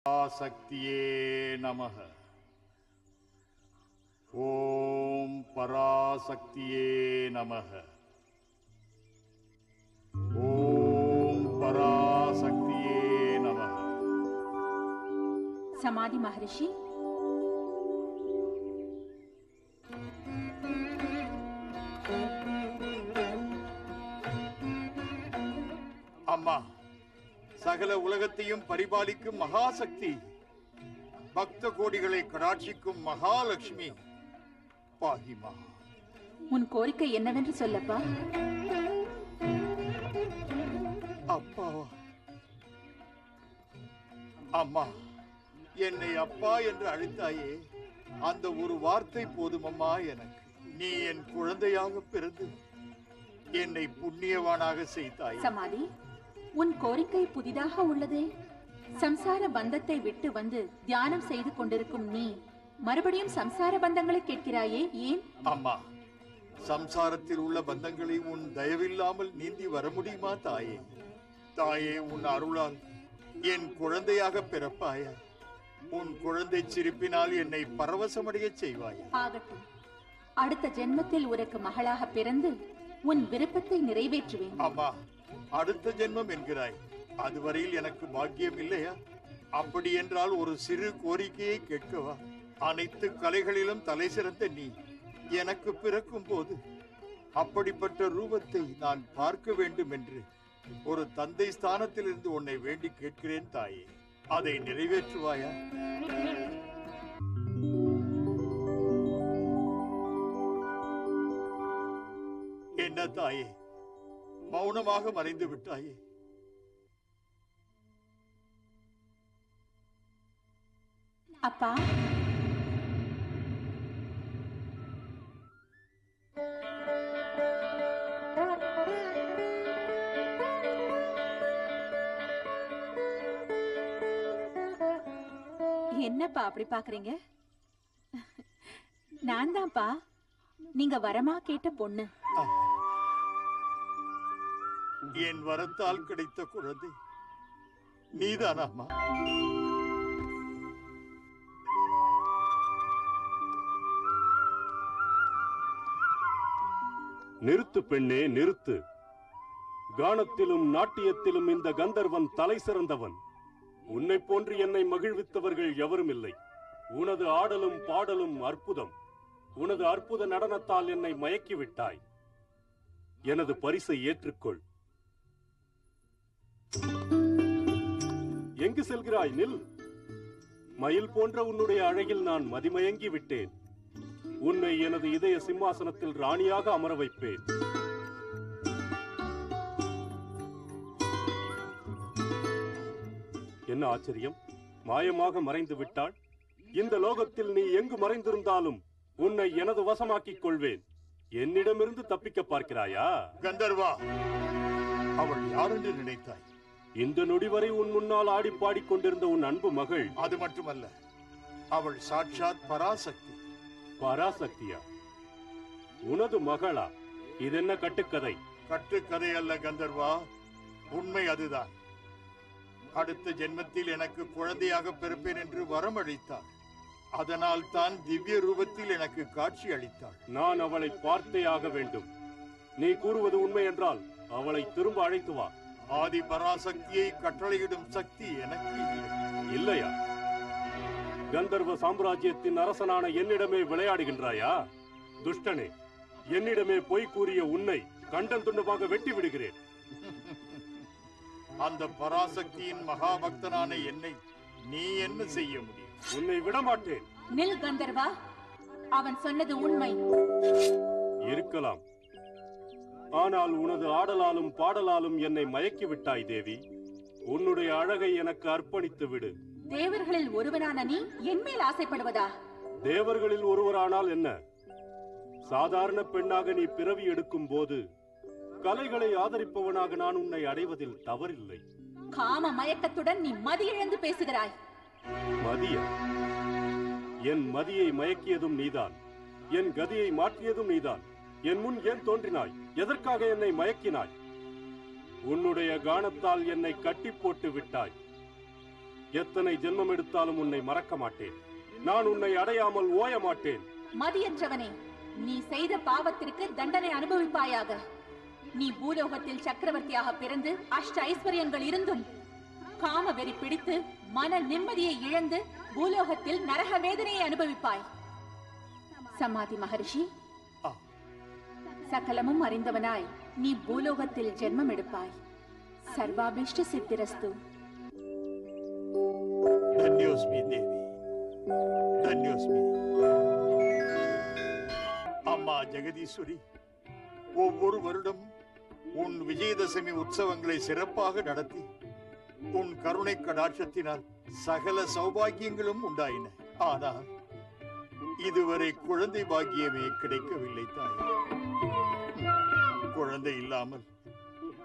பராசக்தியே நமः. ஓம் பராசக்தியே நமः. ஓம் பராசக்தியே நமः. சமாதி மகரிஷி, அம்மா, சகல உலகத்தையும் பரிபாலிக்கும் மகாசக்தி, பக்த கோடிகளை கடாட்சிக்கும் மகாலட்சுமி பாகிமா. உன் கோரிக்கை என்னவென்று சொல்லப்பா. அப்பாவா? அம்மா, என்னை அப்பா என்று அழைத்தாயே, அந்த ஒரு வார்த்தை போதுமம்மா எனக்கு. நீ என் குழந்தையாக பிறந்து என்னை புண்ணியவானாக செய்தாய். சமாதி, உன் கோரிக்கை புதிதாக உள்ளதே. சம்சார பந்தத்தை விட்டு வந்து தியானம் செய்து கொண்டிருக்கும் நீ மறுபடியும் சம்சார பந்தங்களை கேட்கிறாயே, ஏன்? அம்மா, சம்சாரத்தில் உள்ள பந்தங்களை உன் தயவில்லாமல் நீந்தி வர முடியுமா தாயே? தாயே, உன் அருளால் என் குழந்தையாக பிறப்பாயா? உன் குழந்தை சிரிப்பினால் என்னை பரவசமடைய செய்வாயா? ஆகட்டும், அடுத்த ஜென்மத்தில் உனக்கு மகளாக பிறந்து உன் விருப்பத்தை நிறைவேற்றுவேன். அம்மா, அடுத்த ஜென்மம் என்கிறாய், அதுவரையில் எனக்கு பாக்கியம் இல்லையா? அப்படி என்றால் ஒரு சிறு கோரிக்கையை கேட்கவா? அனைத்து கலைகளிலும் தலை சிறந்த நீ எனக்கு பிறக்கும் போது அப்படிப்பட்ட ரூபத்தை நான் பார்க்க வேண்டும் என்று ஒரு தந்தை ஸ்தானத்திலிருந்து உன்னை வேண்டி கேட்கிறேன் தாயே. அதை நிறைவேற்றுவாயா? என்ன தாயே, மௌனமாக மறைந்து விட்டாயே? அப்பா, என்னப்பா அப்படி பாக்குறீங்க? நான் தான்ப்பா நீங்க வரமா கேட்ட பொண்ணு. என் வரத்தால் கிடைத்த குழந்தை நீதானாமா? நிறுத்து பெண்ணே, நிறுத்து. கானத்திலும் நாட்டியத்திலும் இந்த கந்தர்வன் தலை சிறந்தவன். உன்னை போன்று என்னை மகிழ்வித்தவர்கள் எவரும் இல்லை. உனது ஆடலும் பாடலும் அற்புதம். உனது அற்புத நடனத்தால் என்னை மயக்கிவிட்டாய். எனது பரிசை ஏற்றுக்கொள். எங்கு செல்கிறாய்? நில். மயில் போன்ற உன்னுடைய அழகில் நான் மதிமயங்கி விட்டேன். உன்னை எனது இதய சிம்மாசனத்தில் ராணியாக அமர வைப்பேன். என்ன ஆச்சரியம், மாயமாக மறைந்து விட்டாள். இந்த லோகத்தில் நீ எங்கு மறைந்திருந்தாலும் உன்னை எனது வசமாக்கிக் கொள்வேன். என்னிடமிருந்து தப்பிக்க பார்க்கிறாயா? கந்தர்வா, அவள் யார் என்று நினைத்தாய்? இந்த நொடி வரை உன் முன்னால் ஆடி பாடிக்கொண்டிருந்த உன் அன்பு மகள். அது மட்டுமல்ல, அவள் சாட்சாத் பராசக்தி. பராசக்தியா? உனது மகளா? இதென்ன கட்டுக்கதை? கட்டுக்கதை அல்ல கந்தர்வா, உண்மை அதுதான். அடுத்த ஜென்மத்தில் எனக்கு குழந்தையாக பிறப்பேன் என்று வரம் அளித்தாள். அதனால் தான் திவ்ய ரூபத்தில் எனக்கு காட்சி அளித்தாள். நான் அவளை பார்த்தே ஆக வேண்டும். நீ கூறுவது உண்மை என்றால் அவளை திரும்ப அழைத்து வா. ஆதி பராசக்தியை கட்டளையிடும் சக்தி எனக்கு இல்லையா? கந்தர்வ சாம்ராஜ்யத்தின் அரசனான என்னிடமே விளையாடுகின்றாயா? துஷ்டனே, என்னிடமே பொய் கூறிய உன்னை கண்டன் துண்டமாக வெட்டி விடுகிறேன். அந்த பராசக்தியின் மகாபக்தனான என்னை நீ என்ன செய்ய முடியும்? உன்னை விடமாட்டேன். நில் கந்தர்வா, அவன் சொன்னது உண்மை. இருக்கலாம், ஆனால் உனது ஆடலாலும் பாடலாலும் என்னை மயக்கி விட்டாய் தேவி. உன்னுடைய அழகை எனக்கு அர்ப்பணித்து விடு. தேவர்களில் ஒருவனான நீ என் மேல் ஆசைப்படுவதா? தேவர்களில் ஒருவரானால் என்ன? சாதாரண பெண்ணாக நீ பிறவி எடுக்கும் போது கலைகளை ஆதரிப்பவனாக நான் உன்னை அடைவதில் தவறில்லை. காம மயக்கத்துடன் நீ மதி இழந்து பேசுகிறாய். மதிய? என் மதியை மயக்கியதும் நீதான், என் கதியை மாற்றியதும் நீதான். என் முன் ஏன் தோன்றினாய்? எதற்காக என்னை மயக்கினாய்? உன்னுடைய கானத்தால் என்னை கட்டி போட்டு விட்டாய். எத்தனை ஜென்மம் எடுத்தாலும் உன்னை மறக்க மாட்டேன். நான் உன்னை அடையாமல் ஓய மாட்டேன். மதியற்றவனே, நீ செய்த பாவத்திற்கு தண்டனை அனுபவிப்பாயாக. நீ பூலோகத்தில் சக்கரவர்த்தியாக பிறந்து அஷ்ட ஐஸ்வர்யங்கள் இருந்தும் காம வெறி பிடித்து மன நிம்மதியை இழந்து பூலோகத்தில் நரக வேதனையை அனுபவிப்பாய். சமாதி மகரிஷி, சகலமும் அறிந்தவனாய் நீ பூலோகத்தில் ஜென்மம் எடுப்பாய். சர்வாபிஷ்ட சித்திரஸ்து. தன்யோஸ்மி தேவி, தன்யோஸ்மி. அம்மா ஜெகதீஸ்வரி, ஒவ்வொரு வருடம் உன் விஜயதசமி உற்சவங்களை சிறப்பாக நடத்தி உன் கருணை கடாட்சத்தினால் சகல சௌபாகியங்களும் உண்டாயின. ஆனால் இதுவரை குழந்தை பாக்கியமே கிடைக்கவில்லை தாய். குழந்தை இல்லாமல்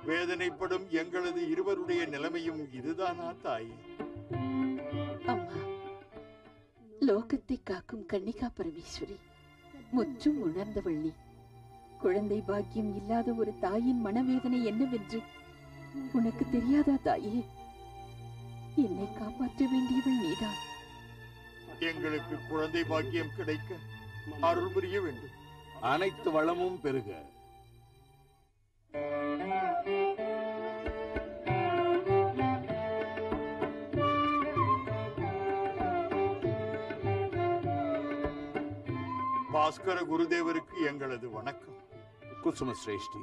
வேதனைப்படும் எங்களது இருவருடைய நிலைமையும் இதுதானா தாயே? அம்மா, லோகத்தை காக்கும் கன்னிகா பரமேஸ்வரி, முற்றும் உணர்ந்தவள் நீ. குழந்தை பாக்கியம் இல்லாத ஒரு தாயின் மனவேதனை என்னவென்று உனக்கு தெரியாதா தாயே? என்னை காப்பாற்ற வேண்டியவள் நீதான். எங்களுக்கு குழந்தை பாக்கியம் கிடைக்க அருள் புரிய வேண்டும். அனைத்து வளமும் பெருக. பாஸ்கர குருதேவருக்கு எங்களது வணக்கம். குசும சிரேஷ்டி,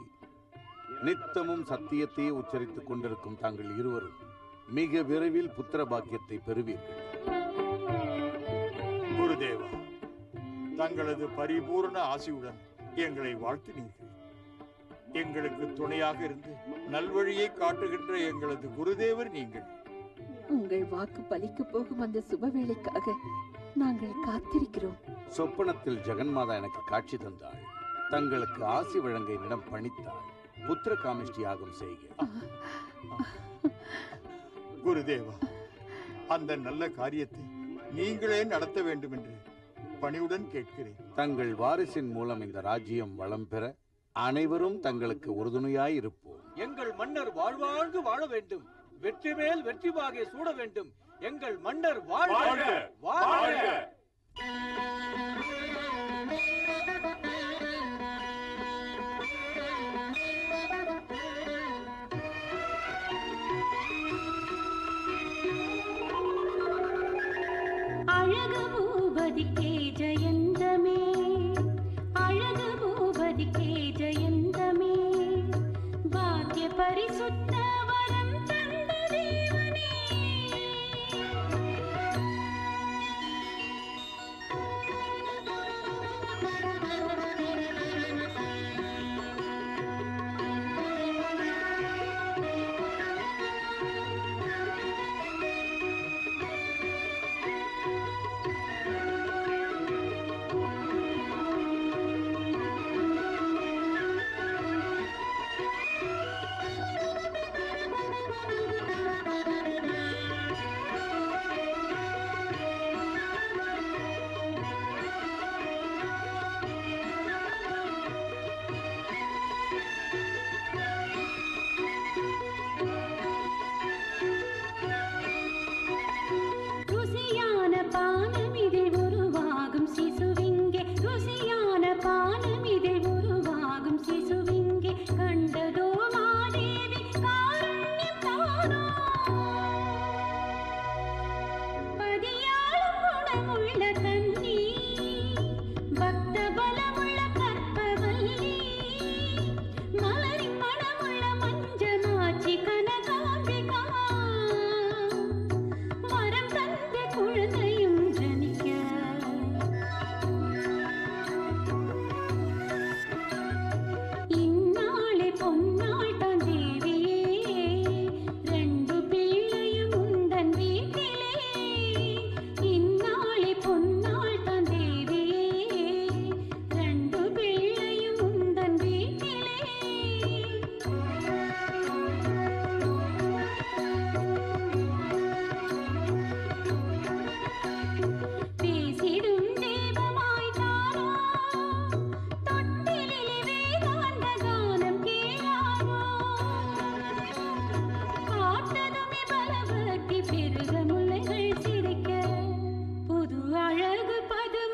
நித்தமும் சத்தியத்தையே உச்சரித்துக் கொண்டிருக்கும் தாங்கள் இருவரும் மிக விரைவில் புத்திர பாக்கியத்தை பெறுவீர்கள். குருதேவா, தங்களது பரிபூர்ண ஆசியுடன் எங்களை வாழ்த்தினீர்கள். எங்களுக்கு துணையாக இருந்து நல்வழியை காட்டுகின்ற எங்களது குருதேவர் நீங்கள். உங்கள் வாக்கு பலிக்க போகும் அந்த சுபவேளைக்காக நாங்கள் காத்திருக்கிறோம். சொப்பனத்தில் ஜெகன்மாதா எனக்கு காட்சி தந்தாள். தங்களுக்கு ஆசி வழங்க என்னிடம் பணித்தாள். புத்திர காமிஷ்டி யாகம் செய்க. குருதேவா, அந்த நல்ல காரியத்தை நீங்களே நடத்த வேண்டும் என்று பணிவுடன் கேட்கிறேன். தங்கள் வாரிசின் மூலம் இந்த ராஜ்யம் வளம் பெற அனைவரும் தங்களுக்கு உறுதுணையாய் இருப்போம். எங்கள் மன்னர் வாழ்வாழ்ந்து வாழ வேண்டும். வெற்றி மேல் வெற்றி வாகை சூட வேண்டும். எங்கள் மன்னர் வாழ்க வாழ்க. அழகு பூபதிக்கே ஜெயந்தமே, அழகு பூபதிக்கே ஜெயந்தமே, பாக்கிய பரிசுத்த வரம் தந்த தேவனே. பொன்னா அழகு பதும